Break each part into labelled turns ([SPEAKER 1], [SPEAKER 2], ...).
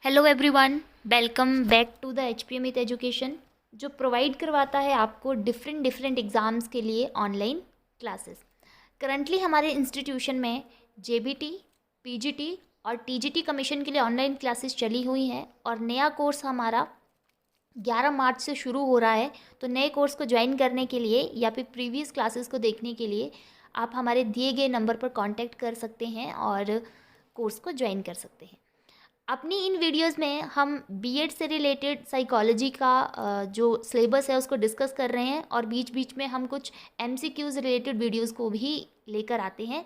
[SPEAKER 1] Hello everyone, welcome back to the HPM with education, जो provide करवाता है आपको डिफरेंट एग्ज़ाम्स के लिए ऑनलाइन क्लासेस। करंटली हमारे इंस्टीट्यूशन में JBT, PGT और TGT कमीशन के लिए ऑनलाइन क्लासेस चली हुई हैं और नया कोर्स हमारा 11 मार्च से शुरू हो रहा है। तो नए कोर्स को ज्वाइन करने के लिए या फिर प्रीवियस क्लासेस को देखने के लिए आप हमारे दिए गए नंबर पर कांटेक्ट कर सकते हैं और कोर्स को ज्वाइन कर सकते हैं। अपनी इन वीडियोस में हम बीएड से रिलेटेड साइकोलॉजी का जो सिलेबस है उसको डिस्कस कर रहे हैं और बीच बीच में हम कुछ MCQs रिलेटेड वीडियोस को भी लेकर आते हैं।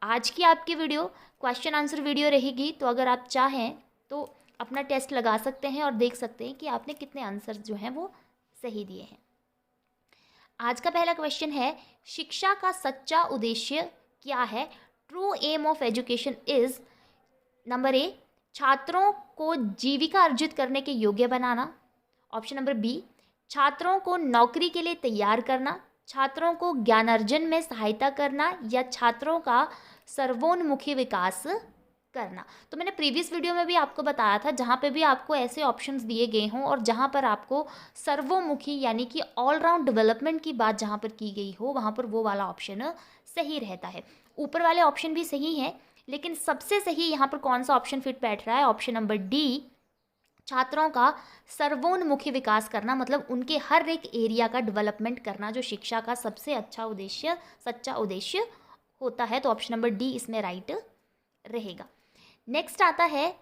[SPEAKER 1] आज की आपकी वीडियो क्वेश्चन आंसर वीडियो रहेगी, तो अगर आप चाहें तो अपना टेस्ट लगा सकते हैं और देख सकते हैं कि आपने कितने आंसर जो हैं वो सही दिए हैं। आज का पहला क्वेश्चन है, शिक्षा का सच्चा उद्देश्य क्या है? True aim of education is number A, छात्रों को जीविका अर्जित करने के योग्य बनाना। ऑप्शन नंबर बी, छात्रों को नौकरी के लिए तैयार करना, छात्रों को ज्ञानार्जन में सहायता करना या छात्रों का सर्वोन्मुखी विकास करना। तो मैंने प्रीवियस वीडियो में भी आपको बताया था, जहाँ पे भी आपको ऐसे ऑप्शंस दिए गए हों और जहाँ पर आपको सर्वोमुखी यानी कि ऑलराउंड डेवलपमेंट की बात जहाँ पर की गई हो, वहाँ पर वो वाला ऑप्शन सही रहता है। ऊपर वाले ऑप्शन भी सही हैं, लेकिन सबसे सही यहाँ पर कौन सा ऑप्शन फिट बैठ रहा है? ऑप्शन नंबर डी, छात्रों का सर्वोन्मुखी विकास करना, मतलब उनके हर एक एरिया का डेवलपमेंट करना, जो शिक्षा का सबसे अच्छा उद्देश्य, सच्चा उद्देश्य होता है। तो ऑप्शन नंबर डी इसमें राइट रहेगा। नेक्स्ट आता है,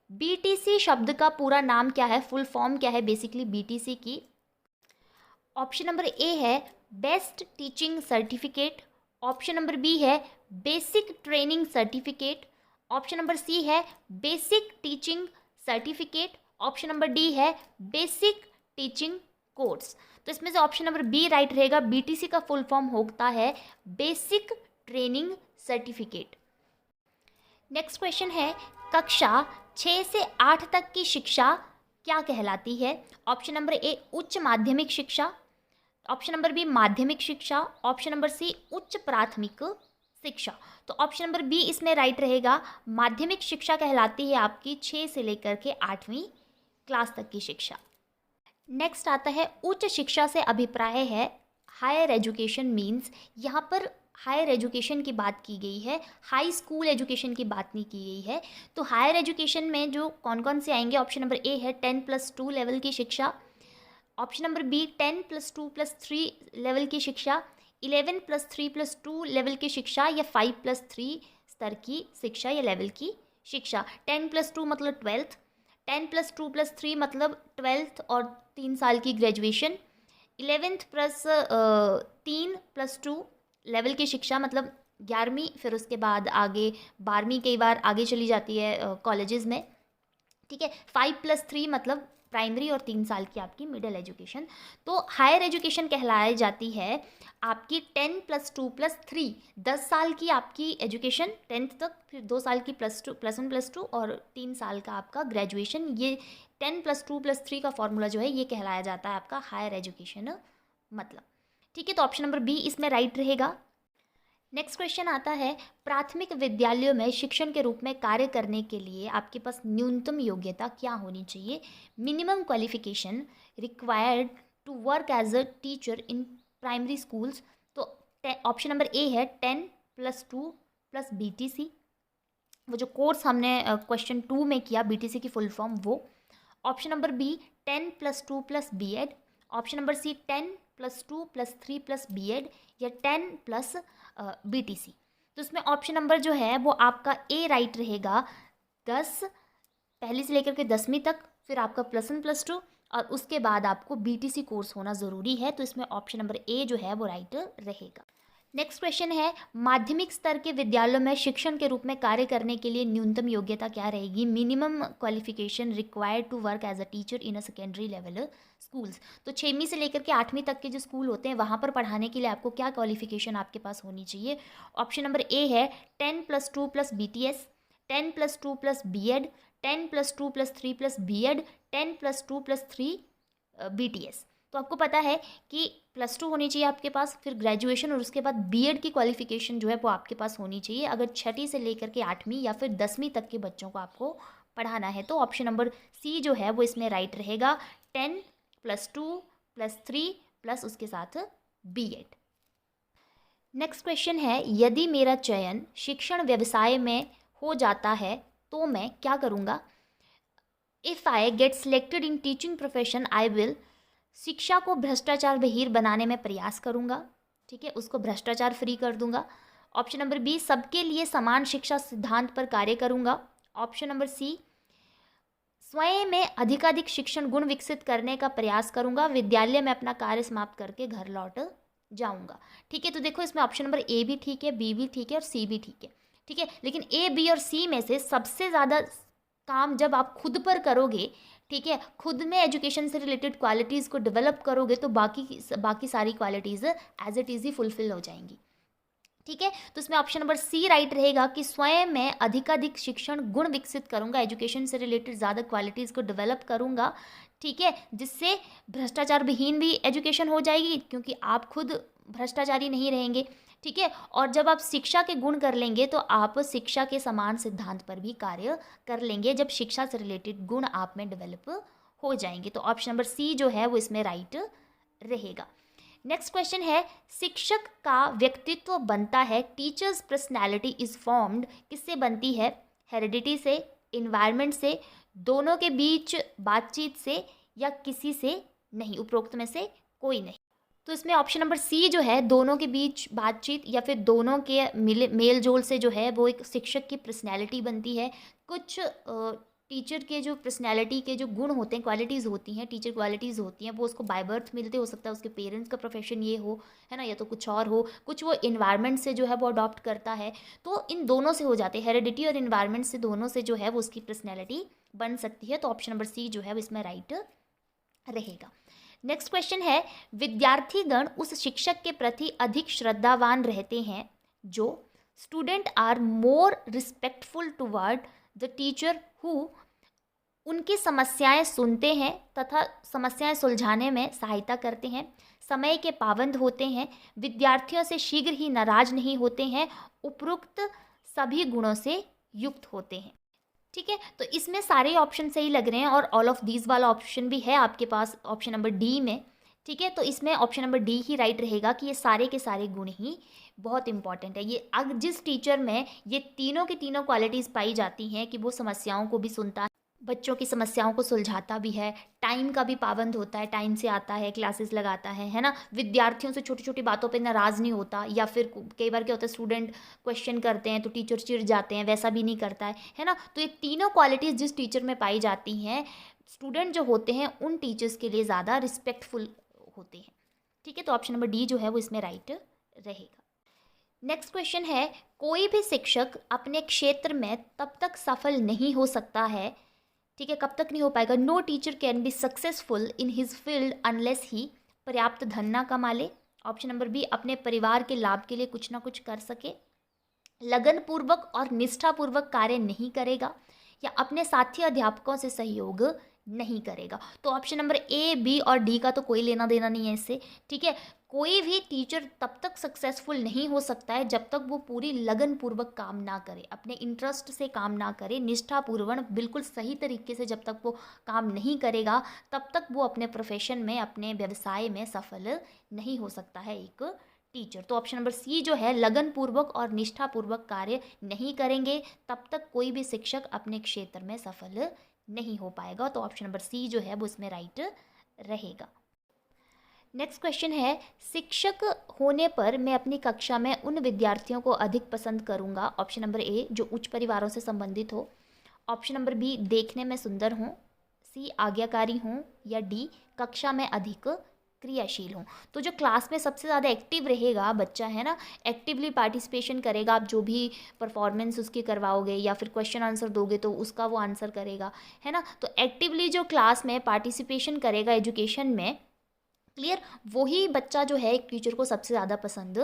[SPEAKER 1] BTC शब्द का पूरा नाम क्या है, फुल फॉर्म क्या है बेसिकली BTC की? ऑप्शन नंबर ए है best teaching certificate, option number B है basic training certificate, option number C है basic teaching certificate, option number D है बेसिक टीचिंग कोर्स। तो इसमें से ऑप्शन नंबर बी राइट रहेगा। BTC का फुल फॉर्म होता है basic training certificate. Next question है, कक्षा 6 से 8 तक की शिक्षा क्या कहलाती है? ऑप्शन नंबर ए उच्च माध्यमिक शिक्षा, ऑप्शन नंबर बी माध्यमिक शिक्षा, ऑप्शन नंबर सी उच्च प्राथमिक शिक्षा। तो ऑप्शन नंबर बी इसमें राइट रहेगा। माध्यमिक शिक्षा कहलाती है आपकी 6 से लेकर के 8वीं क्लास तक की शिक्षा। नेक्स्ट आता है, उच्च शिक्षा से अभिप्राय है हायर एजुकेशन मीन्स। यहाँ पर हायर एजुकेशन की बात की गई है, हाई स्कूल एजुकेशन की बात नहीं की गई है। तो हायर एजुकेशन में जो कौन कौन से आएंगे? ऑप्शन नंबर ए है 10+2 लेवल की शिक्षा, ऑप्शन नंबर बी 10+2+3 लेवल की शिक्षा, 11+3+2 लेवल की शिक्षा या 5+3 स्तर की शिक्षा या लेवल की शिक्षा। 10+2 मतलब 12th, 10+2+3 मतलब 12th और 3 साल की ग्रेजुएशन, 11th प्लस 3+2 लेवल की शिक्षा मतलब 11वीं, फिर उसके बाद आगे 12वीं कई बार आगे चली जाती है कॉलेजेस में, ठीक है। 5+3 मतलब प्राइमरी और 3 साल की आपकी मिडिल एजुकेशन। तो हायर एजुकेशन कहलाई जाती है आपकी 10+2+3, 10 साल की आपकी एजुकेशन 10th तक, फिर 2 साल की +1+2 और 3 साल का आपका ग्रेजुएशन। ये 10+2+3 का फॉर्मूला जो है ये कहलाया जाता है आपका हायर एजुकेशन मतलब, ठीक है। तो ऑप्शन नंबर बी इसमें राइट रहेगा। नेक्स्ट क्वेश्चन आता है, प्राथमिक विद्यालयों में शिक्षण के रूप में कार्य करने के लिए आपके पास न्यूनतम योग्यता क्या होनी चाहिए? Minimum qualification required to work as a teacher in primary schools. तो ऑप्शन नंबर ए है 10+2+ BTC, वो जो कोर्स हमने क्वेश्चन 2 में किया BTC की फुल फॉर्म वो। Option number B 10+2+ BEd, option number C 10+2+3+ BEd या 10+ BTC। तो इसमें ऑप्शन नंबर जो है वो आपका ए राइट रहेगा। 10 पहली से लेकर के 10वीं तक, फिर आपका +1+2 और उसके बाद आपको BTC कोर्स होना ज़रूरी है। तो इसमें ऑप्शन नंबर ए जो है वो राइट रहेगा। नेक्स्ट क्वेश्चन है, माध्यमिक स्तर के विद्यालयों में शिक्षण के रूप में कार्य करने के लिए न्यूनतम योग्यता क्या रहेगी? Minimum qualification required to work as a teacher in a secondary level schools. तो 6वीं से लेकर के 8वीं तक के जो स्कूल होते हैं वहाँ पर पढ़ाने के लिए आपको क्या क्वालिफिकेशन आपके पास होनी चाहिए? ऑप्शन नंबर ए है 10+2+ BTS, 10+2+ BEd, 10+2+3+ BEd, 10+2+3 BTS। तो आपको पता है कि +2 होनी चाहिए आपके पास, फिर ग्रेजुएशन और उसके बाद BEd की क्वालिफिकेशन जो है वो आपके पास होनी चाहिए अगर 6ठी से लेकर के 8वीं या फिर 10वीं तक के बच्चों को आपको पढ़ाना है। तो ऑप्शन नंबर सी जो है वो इसमें राइट रहेगा, 10 + 2 + 3 प्लस उसके साथ B.Ed। नेक्स्ट क्वेश्चन है, यदि मेरा चयन शिक्षण व्यवसाय में हो जाता है तो मैं क्या करूँगा? If I get selected in teaching profession I will, शिक्षा को भ्रष्टाचार रहित बनाने में प्रयास करूँगा, ठीक है, उसको भ्रष्टाचार फ्री कर दूंगा। ऑप्शन नंबर बी, सबके लिए समान शिक्षा सिद्धांत पर कार्य करूँगा। ऑप्शन नंबर सी, स्वयं में अधिकाधिक शिक्षण गुण विकसित करने का प्रयास करूँगा, विद्यालय में अपना कार्य समाप्त करके घर लौट जाऊँगा। ठीक है, तो देखो इसमें ऑप्शन नंबर ए भी ठीक है, बी भी ठीक है और सी भी ठीक है। ठीक है, लेकिन ए, बी और सी में से सबसे ज़्यादा काम जब आप खुद पर करोगे, ठीक है, खुद में एजुकेशन से रिलेटेड क्वालिटीज़ को डेवलप करोगे तो बाकी सारी क्वालिटीज़ एज इट इज़ ही फुलफिल हो जाएंगी। ठीक है, तो इसमें ऑप्शन नंबर सी राइट रहेगा कि स्वयं में अधिकाधिक शिक्षण गुण विकसित करूंगा, एजुकेशन से रिलेटेड ज़्यादा क्वालिटीज़ को डेवलप करूंगा। ठीक है, जिससे भ्रष्टाचार विहीन भी एजुकेशन हो जाएगी क्योंकि आप खुद भ्रष्टाचारी नहीं रहेंगे। ठीक है, और जब आप शिक्षा के गुण कर लेंगे तो आप शिक्षा के समान सिद्धांत पर भी कार्य कर लेंगे, जब शिक्षा से रिलेटेड गुण आप में डेवलप हो जाएंगे। तो ऑप्शन नंबर सी जो है वो इसमें राइट रहेगा। नेक्स्ट क्वेश्चन है, शिक्षक का व्यक्तित्व बनता है, टीचर्स पर्सनैलिटी इज फॉर्म्ड, किससे बनती है? हेरिडिटी से, इन्वायरमेंट से, दोनों के बीच बातचीत से, या किसी से नहीं, उपरोक्त में से कोई नहीं। तो इसमें ऑप्शन नंबर सी जो है, दोनों के बीच बातचीत या फिर दोनों के मेल जोल से जो है वो एक शिक्षक की पर्सनैलिटी बनती है। कुछ टीचर के जो पर्सनैलिटी के जो गुण होते हैं, क्वालिटीज़ होती हैं, टीचर क्वालिटीज़ होती हैं, वो उसको बाय बर्थ मिलते, हो सकता है उसके पेरेंट्स का प्रोफेशन ये हो, है ना, या तो कुछ और हो, कुछ वो इन्वायरमेंट से जो है वो अडॉप्ट करता है। तो इन दोनों से हो जाते हैं, हेरिडिटी और इन्वायरमेंट से, दोनों से जो है वो उसकी पर्सनैलिटी बन सकती है। तो ऑप्शन नंबर सी जो है वो इसमें राइट रहेगा। नेक्स्ट क्वेश्चन है, विद्यार्थीगण उस शिक्षक के प्रति अधिक श्रद्धावान रहते हैं जो, student are more respectful toward the teacher who, उनकी समस्याएं सुनते हैं तथा समस्याएं सुलझाने में सहायता करते हैं, समय के पाबंद होते हैं, विद्यार्थियों से शीघ्र ही नाराज नहीं होते हैं, उपरोक्त सभी गुणों से युक्त होते हैं। ठीक है, तो इसमें सारे ऑप्शन सही लग रहे हैं और ऑल ऑफ दीज वाला ऑप्शन भी है आपके पास ऑप्शन नंबर डी में। ठीक है, तो इसमें ऑप्शन नंबर डी ही राइट रहेगा कि ये सारे के सारे गुण ही बहुत इंपॉर्टेंट है। ये अगर जिस टीचर में ये तीनों की तीनों क्वालिटीज़ पाई जाती हैं कि वो समस्याओं को भी सुनता है, बच्चों की समस्याओं को सुलझाता भी है, टाइम का भी पाबंद होता है, टाइम से आता है, क्लासेस लगाता है ना, विद्यार्थियों से छोटी छोटी बातों पे नाराज़ नहीं होता, या फिर कई बार क्या होता है स्टूडेंट क्वेश्चन करते हैं तो टीचर चिढ़ जाते हैं, वैसा भी नहीं करता है ना। तो ये तीनों क्वालिटीज़ जिस टीचर में पाई जाती हैं, स्टूडेंट जो होते हैं उन टीचर्स के लिए ज़्यादा रिस्पेक्टफुल होते हैं। ठीक है, तो ऑप्शन नंबर डी जो है वो इसमें राइट रहेगा। नेक्स्ट क्वेश्चन है, कोई भी शिक्षक अपने क्षेत्र में तब तक सफल नहीं हो सकता है, ठीक है, कब तक नहीं हो पाएगा? No teacher can be successful in his field unless he पर्याप्त धन ना कमा ले। ऑप्शन नंबर बी, अपने परिवार के लाभ के लिए कुछ ना कुछ कर सके, लगन पूर्वक और निष्ठापूर्वक कार्य नहीं करेगा, या अपने साथी अध्यापकों से सहयोग नहीं करेगा। तो ऑप्शन नंबर ए, बी और डी का तो कोई लेना देना नहीं है इससे। ठीक है, कोई भी टीचर तब तक सक्सेसफुल नहीं हो सकता है जब तक वो पूरी लगन पूर्वक काम ना करे, अपने इंटरेस्ट से काम ना करे, निष्ठापूर्वक बिल्कुल सही तरीके से जब तक वो काम नहीं करेगा तब तक वो अपने प्रोफेशन में, अपने व्यवसाय में सफल नहीं हो सकता है एक टीचर। तो ऑप्शन नंबर सी जो है, लगन पूर्वक और निष्ठापूर्वक कार्य नहीं करेंगे तब तक कोई भी शिक्षक अपने क्षेत्र में सफल नहीं हो पाएगा। तो ऑप्शन नंबर सी जो है वो इसमें राइट रहेगा। नेक्स्ट क्वेश्चन है, शिक्षक होने पर मैं अपनी कक्षा में उन विद्यार्थियों को अधिक पसंद करूंगा। ऑप्शन नंबर ए, जो उच्च परिवारों से संबंधित हो। ऑप्शन नंबर बी, देखने में सुंदर हों। सी, आज्ञाकारी हों। या डी, कक्षा में अधिक क्रियाशील हों। तो जो क्लास में सबसे ज़्यादा एक्टिव रहेगा बच्चा, है ना, एक्टिवली पार्टिसिपेशन करेगा, आप जो भी परफॉर्मेंस उसकी करवाओगे या फिर क्वेश्चन आंसर दोगे तो उसका वो आंसर करेगा, है ना, तो एक्टिवली जो क्लास में पार्टिसिपेशन करेगा एजुकेशन में, क्लियर, वही बच्चा जो है एक टीचर को सबसे ज़्यादा पसंद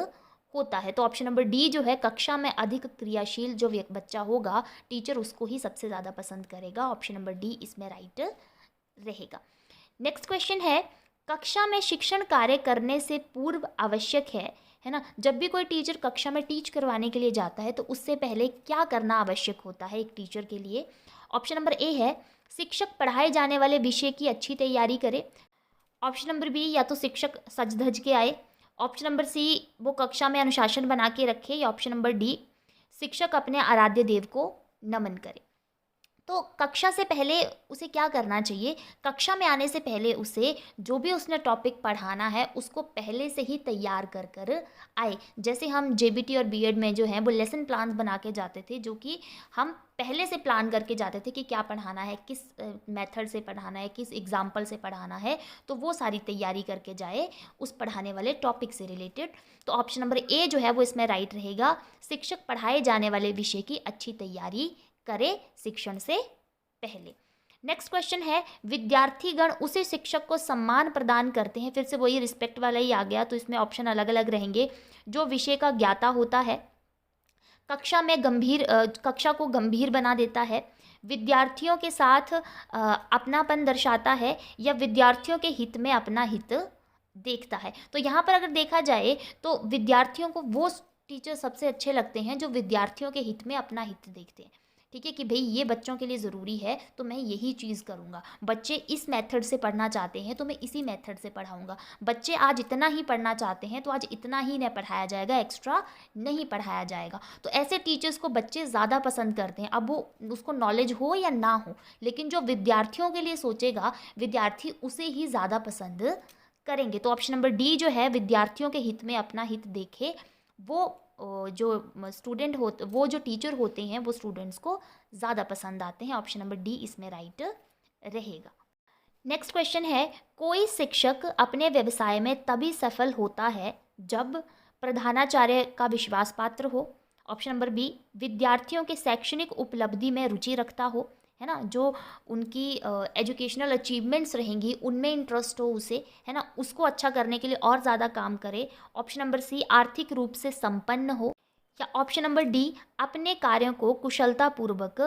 [SPEAKER 1] होता है। तो ऑप्शन नंबर डी जो है, कक्षा में अधिक क्रियाशील जो बच्चा होगा टीचर उसको ही सबसे ज़्यादा पसंद करेगा। ऑप्शन नंबर डी इसमें राइट रहेगा। नेक्स्ट क्वेश्चन है, कक्षा में शिक्षण कार्य करने से पूर्व आवश्यक है ना, जब भी कोई टीचर कक्षा में टीच करवाने के लिए जाता है तो उससे पहले क्या करना आवश्यक होता है एक टीचर के लिए? ऑप्शन नंबर ए है शिक्षक पढ़ाए जाने वाले विषय की अच्छी तैयारी करे। ऑप्शन नंबर बी या तो शिक्षक सज धज के आए। ऑप्शन नंबर सी वो कक्षा में अनुशासन बना के रखे। या ऑप्शन नंबर डी शिक्षक अपने आराध्य देव को नमन करे। तो कक्षा से पहले उसे क्या करना चाहिए, कक्षा में आने से पहले उसे जो भी उसने टॉपिक पढ़ाना है उसको पहले से ही तैयार कर कर आए। जैसे हम जेबीटी और बीएड में जो है वो लेसन प्लान बना के जाते थे, जो कि हम पहले से प्लान करके जाते थे कि क्या पढ़ाना है, किस मेथड से पढ़ाना है, किस एग्जाम्पल से पढ़ाना है, तो वो सारी तैयारी करके जाए उस पढ़ाने वाले टॉपिक से रिलेटेड। तो ऑप्शन नंबर ए जो है वो इसमें राइट रहेगा, शिक्षक पढ़ाए जाने वाले विषय की अच्छी तैयारी करे शिक्षण से पहले। नेक्स्ट क्वेश्चन है विद्यार्थीगण उसे शिक्षक को सम्मान प्रदान करते हैं। फिर से वही रिस्पेक्ट वाला ही आ गया, तो इसमें ऑप्शन अलग अलग रहेंगे। जो विषय का ज्ञाता होता है, कक्षा को गंभीर बना देता है, विद्यार्थियों के साथ अपनापन दर्शाता है, या विद्यार्थियों के हित में अपना हित देखता है। तो यहाँ पर अगर देखा जाए तो विद्यार्थियों को वो टीचर सबसे अच्छे लगते हैं जो विद्यार्थियों के हित में अपना हित देखते हैं। ठीक है कि भाई ये बच्चों के लिए ज़रूरी है तो मैं यही चीज़ करूँगा। बच्चे इस मेथड से पढ़ना चाहते हैं तो मैं इसी मेथड से पढ़ाऊँगा। बच्चे आज इतना ही पढ़ना चाहते हैं तो आज इतना ही नहीं पढ़ाया जाएगा, एक्स्ट्रा नहीं पढ़ाया जाएगा। तो ऐसे टीचर्स को बच्चे ज़्यादा पसंद करते हैं, अब वो उसको नॉलेज हो या ना हो, लेकिन जो विद्यार्थियों के लिए सोचेगा विद्यार्थी उसे ही ज़्यादा पसंद करेंगे। तो ऑप्शन नंबर डी जो है विद्यार्थियों के हित में अपना हित देखे, वो जो स्टूडेंट होते वो जो टीचर होते हैं वो स्टूडेंट्स को ज़्यादा पसंद आते हैं। ऑप्शन नंबर डी इसमें राइट रहेगा। नेक्स्ट क्वेश्चन है कोई शिक्षक अपने व्यवसाय में तभी सफल होता है जब प्रधानाचार्य का विश्वास पात्र हो। ऑप्शन नंबर बी विद्यार्थियों के शैक्षणिक उपलब्धि में रुचि रखता हो, है ना, जो उनकी एजुकेशनल अचीवमेंट्स रहेंगी उनमें इंटरेस्ट हो उसे, है ना, उसको अच्छा करने के लिए और ज़्यादा काम करे। ऑप्शन नंबर सी आर्थिक रूप से संपन्न हो। या ऑप्शन नंबर डी अपने कार्यों को कुशलतापूर्वक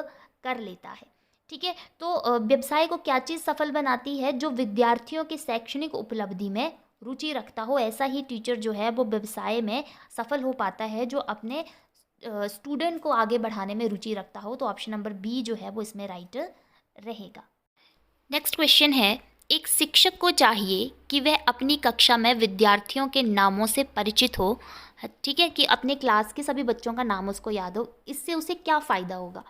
[SPEAKER 1] कर लेता है। ठीक है, तो व्यवसाय को क्या चीज़ सफल बनाती है, जो विद्यार्थियों के शैक्षणिक उपलब्धि में रुचि रखता हो। ऐसा ही टीचर जो है वो व्यवसाय में सफल हो पाता है जो अपने स्टूडेंट को आगे बढ़ाने में रुचि रखता हो। तो ऑप्शन नंबर बी जो है वो इसमें राइट रहेगा। नेक्स्ट क्वेश्चन है एक शिक्षक को चाहिए कि वह अपनी कक्षा में विद्यार्थियों के नामों से परिचित हो। ठीक है, कि अपने क्लास के सभी बच्चों का नाम उसको याद हो, इससे उसे क्या फ़ायदा होगा।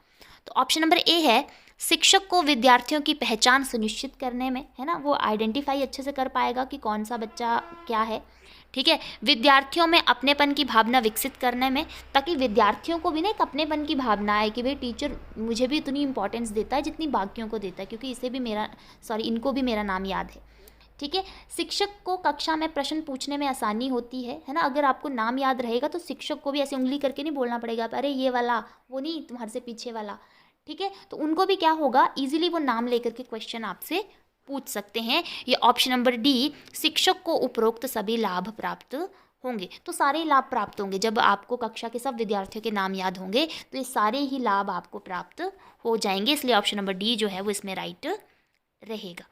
[SPEAKER 1] तो ऑप्शन नंबर ए है शिक्षक को विद्यार्थियों की पहचान सुनिश्चित करने में, है ना, वो आइडेंटिफाई अच्छे से कर पाएगा कि कौन सा बच्चा क्या है। ठीक है, विद्यार्थियों में अपनेपन की भावना विकसित करने में, ताकि विद्यार्थियों को भी ना एक अपनेपन की भावना आए कि भाई टीचर मुझे भी उतनी इंपॉर्टेंस देता है जितनी बाकियों को देता है, क्योंकि इनको भी मेरा नाम याद है। ठीक है, शिक्षक को कक्षा में प्रश्न पूछने में आसानी होती है ना, अगर आपको नाम याद रहेगा तो शिक्षक को भी ऐसे उंगली करके नहीं बोलना पड़ेगा अरे ये वाला, वो नहीं तुम्हारे से पीछे वाला। ठीक है, तो उनको भी क्या होगा, इजीली वो नाम लेकर के क्वेश्चन आपसे पूछ सकते हैं। ये ऑप्शन नंबर डी शिक्षक को उपरोक्त सभी लाभ प्राप्त होंगे। तो सारे लाभ प्राप्त होंगे जब आपको कक्षा के सब विद्यार्थियों के नाम याद होंगे, तो ये सारे ही लाभ आपको प्राप्त हो जाएंगे। इसलिए ऑप्शन नंबर डी जो है वो इसमें राइट रहेगा।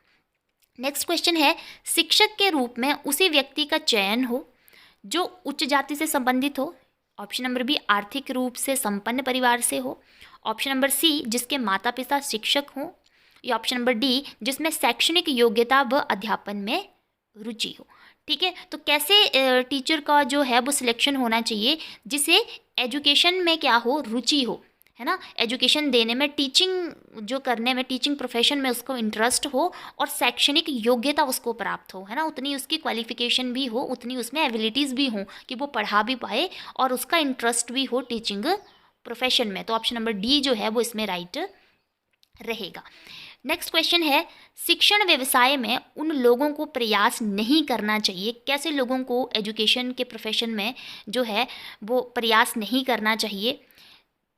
[SPEAKER 1] नेक्स्ट क्वेश्चन है शिक्षक के रूप में उसी व्यक्ति का चयन हो जो उच्च जाति से संबंधित हो। ऑप्शन नंबर बी आर्थिक रूप से संपन्न परिवार से हो। ऑप्शन नंबर सी जिसके माता पिता शिक्षक हों। या ऑप्शन नंबर डी जिसमें शैक्षणिक योग्यता व अध्यापन में रुचि हो। ठीक है, तो कैसे टीचर का जो है वो सिलेक्शन होना चाहिए, जिसे एजुकेशन में क्या हो, रुचि हो, है ना, एजुकेशन देने में, टीचिंग जो करने में, टीचिंग प्रोफेशन में उसको इंटरेस्ट हो और शैक्षणिक योग्यता उसको प्राप्त हो, है ना, उतनी उसकी क्वालिफिकेशन भी हो, उतनी उसमें एबिलिटीज़ भी हों कि वो पढ़ा भी पाए और उसका इंटरेस्ट भी हो टीचिंग प्रोफेशन में। तो ऑप्शन नंबर डी जो है वो इसमें राइट रहेगा। नेक्स्ट क्वेश्चन है शिक्षण व्यवसाय में उन लोगों को प्रयास नहीं करना चाहिए, कैसे लोगों को एजुकेशन के प्रोफेशन में जो है वो प्रयास नहीं करना चाहिए,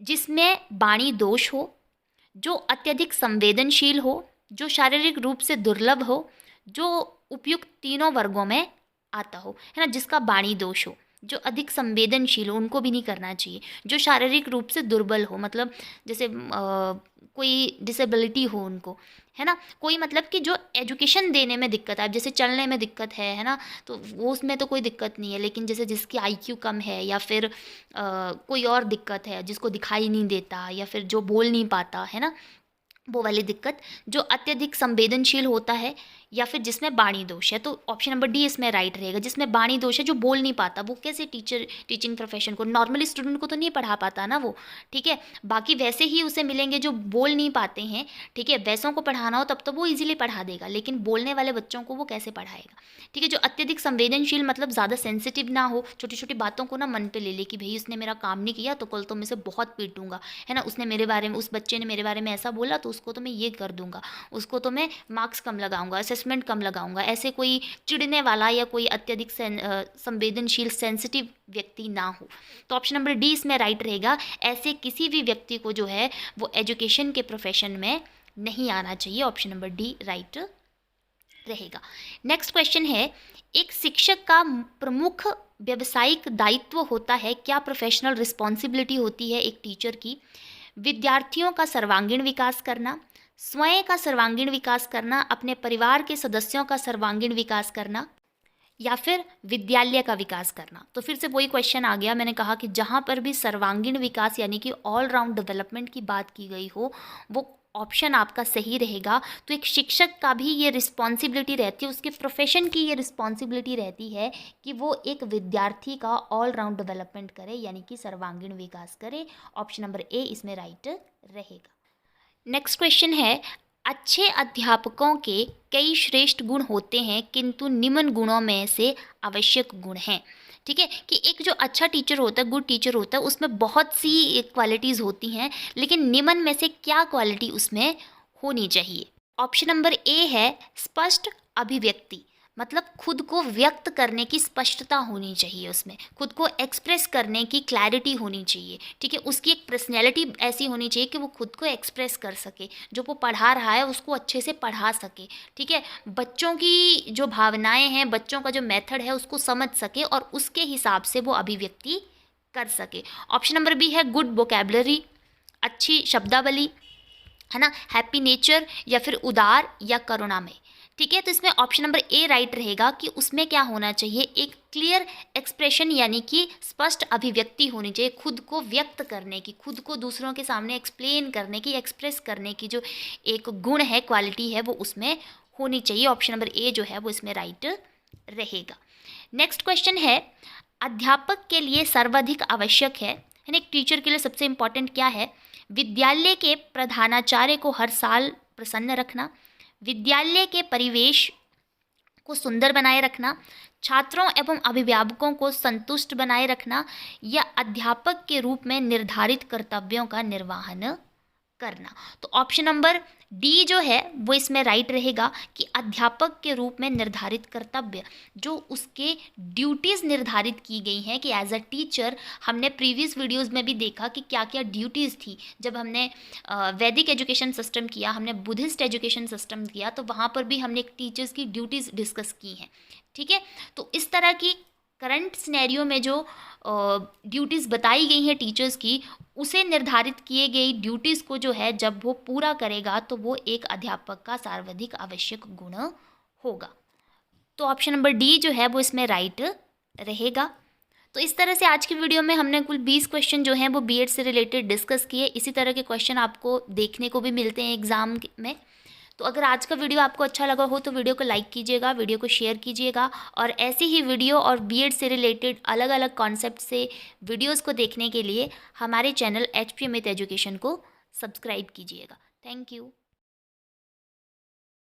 [SPEAKER 1] जिसमें वाणी दोष हो, जो अत्यधिक संवेदनशील हो, जो शारीरिक रूप से दुर्लभ हो, जो उपयुक्त तीनों वर्गों में आता हो, है ना, जिसका वाणी दोष हो, जो अधिक संवेदनशील हो उनको भी नहीं करना चाहिए, जो शारीरिक रूप से दुर्बल हो, मतलब जैसे कोई डिसेबिलिटी हो उनको, है ना, कोई मतलब कि जो एजुकेशन देने में दिक्कत है, जैसे चलने में दिक्कत है ना, तो वो उसमें तो कोई दिक्कत नहीं है, लेकिन जैसे जिसकी आईक्यू कम है या फिर कोई और दिक्कत है, जिसको दिखाई नहीं देता या फिर जो बोल नहीं पाता, है ना, वो वाली दिक्कत, जो अत्यधिक संवेदनशील होता है या फिर जिसमें वाणी दोष है। तो ऑप्शन नंबर डी इसमें राइट रहेगा। जिसमें वाणी दोष है, जो बोल नहीं पाता, वो कैसे टीचिंग प्रोफेशन को, नॉर्मली स्टूडेंट को तो नहीं पढ़ा पाता ना वो, ठीक है। बाकी वैसे ही उसे मिलेंगे जो बोल नहीं पाते हैं, ठीक है। वैसों को पढ़ाना हो तब तो वो ईजिली पढ़ा देगा, लेकिन बोलने वाले बच्चों को वो कैसे पढ़ाएगा, ठीक है। जो अत्यधिक संवेदनशील मतलब ज़्यादा सेंसिटिव ना हो, छोटी छोटी बातों को ना मन पे ले ले कि भाई उसने मेरा काम नहीं किया तो कल तो मैं इसे बहुत पीटूंगा, है ना। उसने मेरे बारे में, उस बच्चे ने मेरे बारे में ऐसा बोला तो उसको तो मैं ये कर दूंगा, उसको तो मैं मार्क्स कम लगाऊंगा, असेसमेंट कम लगाऊंगा। ऐसे कोई चिढ़ने वाला या कोई अत्यधिक संवेदनशील सेंसिटिव व्यक्ति ना हो। तो ऑप्शन नंबर डी इसमें राइट रहेगा। ऐसे किसी भी व्यक्ति को जो है वो एजुकेशन के प्रोफेशन में नहीं आना चाहिए। ऑप्शन नंबर डी राइट रहेगा। नेक्स्ट क्वेश्चन है, एक शिक्षक का प्रमुख व्यावसायिक दायित्व होता है, क्या प्रोफेशनल रिस्पॉन्सिबिलिटी होती है एक टीचर की? विद्यार्थियों का सर्वांगीण विकास करना, स्वयं का सर्वांगीण विकास करना, अपने परिवार के सदस्यों का सर्वांगीण विकास करना, या फिर विद्यालय का विकास करना। तो फिर से वही क्वेश्चन आ गया, मैंने कहा कि जहाँ पर भी सर्वांगीण विकास यानी कि ऑल राउंड डेवलपमेंट की बात की गई हो, वो ऑप्शन आपका सही रहेगा। तो एक शिक्षक का भी ये रिस्पॉन्सिबिलिटी रहती है, उसके प्रोफेशन की ये रिस्पॉन्सिबिलिटी रहती है कि वो एक विद्यार्थी का ऑल राउंड डेवलपमेंट करे, यानी कि सर्वांगीण विकास करे। ऑप्शन नंबर ए इसमें राइट रहेगा। नेक्स्ट क्वेश्चन है, अच्छे अध्यापकों के कई श्रेष्ठ गुण होते हैं किंतु निम्न गुणों में से आवश्यक गुण हैं, ठीक है। कि एक जो अच्छा टीचर होता है, गुड टीचर होता है, उसमें बहुत सी क्वालिटीज़ होती हैं, लेकिन निम्न में से क्या क्वालिटी उसमें होनी चाहिए? ऑप्शन नंबर ए है स्पष्ट अभिव्यक्ति, मतलब खुद को व्यक्त करने की स्पष्टता होनी चाहिए, उसमें खुद को एक्सप्रेस करने की क्लैरिटी होनी चाहिए, ठीक है। उसकी एक पर्सनैलिटी ऐसी होनी चाहिए कि वो खुद को एक्सप्रेस कर सके, जो वो पढ़ा रहा है उसको अच्छे से पढ़ा सके, ठीक है। बच्चों की जो भावनाएं हैं, बच्चों का जो मेथड है उसको समझ सके और उसके हिसाब से वो अभिव्यक्ति कर सके। ऑप्शन नंबर बी है गुड वोकैबुलरी, अच्छी शब्दावली, है ना, हैप्पी नेचर, या फिर उदार या करुणामय, ठीक है। तो इसमें ऑप्शन नंबर ए राइट रहेगा कि उसमें क्या होना चाहिए, एक क्लियर एक्सप्रेशन यानी कि स्पष्ट अभिव्यक्ति होनी चाहिए, खुद को व्यक्त करने की, खुद को दूसरों के सामने एक्सप्लेन करने की, एक्सप्रेस करने की जो एक गुण है, क्वालिटी है, वो उसमें होनी चाहिए। ऑप्शन नंबर ए जो है वो इसमें राइट रहेगा। नेक्स्ट क्वेश्चन है, अध्यापक के लिए सर्वाधिक आवश्यक है, यानी एक टीचर के लिए सबसे इंपॉर्टेंट क्या है? विद्यालय के प्रधानाचार्य को हर साल प्रसन्न रखना, विद्यालय के परिवेश को सुंदर बनाए रखना, छात्रों एवं अभिभावकों को संतुष्ट बनाए रखना, या अध्यापक के रूप में निर्धारित कर्तव्यों का निर्वहन करना। तो ऑप्शन नंबर डी जो है वो इसमें राइट रहेगा कि अध्यापक के रूप में निर्धारित कर्तव्य, जो उसके ड्यूटीज़ निर्धारित की गई हैं कि एज अ टीचर, हमने प्रीवियस वीडियोस में भी देखा कि क्या क्या ड्यूटीज़ थी। जब हमने वैदिक एजुकेशन सिस्टम किया, हमने बुद्धिस्ट एजुकेशन सिस्टम किया, तो वहाँ पर भी हमने एक टीचर्स की ड्यूटीज़ डिस्कस की हैं, ठीक है। तो इस तरह की करंट सिनेरियो में जो ड्यूटीज़ बताई गई हैं टीचर्स की, उसे निर्धारित किए गई ड्यूटीज़ को जो है जब वो पूरा करेगा तो वो एक अध्यापक का सर्वाधिक आवश्यक गुण होगा। तो ऑप्शन नंबर डी जो है वो इसमें राइट रहेगा। तो इस तरह से आज की वीडियो में हमने कुल 20 क्वेश्चन जो हैं वो बीएड से रिलेटेड डिस्कस किए। इसी तरह के क्वेश्चन आपको देखने को भी मिलते हैं एग्ज़ाम में। तो अगर आज का वीडियो आपको अच्छा लगा हो तो वीडियो को लाइक कीजिएगा, वीडियो को शेयर कीजिएगा, और ऐसे ही वीडियो और बीएड से रिलेटेड अलग अलग कॉन्सेप्ट से वीडियोस को देखने के लिए हमारे चैनल HP अमित एजुकेशन को सब्सक्राइब कीजिएगा। Thank you.